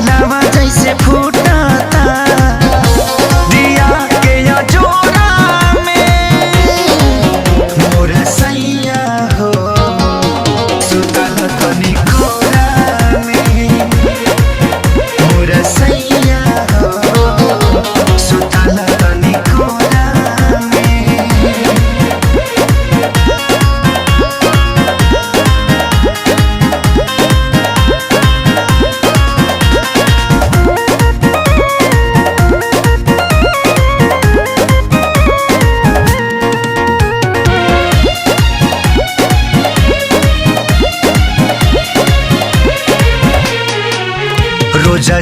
दिलावा जैसे फूटता दिया के या जोरा में मोर सैया हो सुतल तनी कोरा में मोर सैया हो सुतल तनी कोरा में। रोजा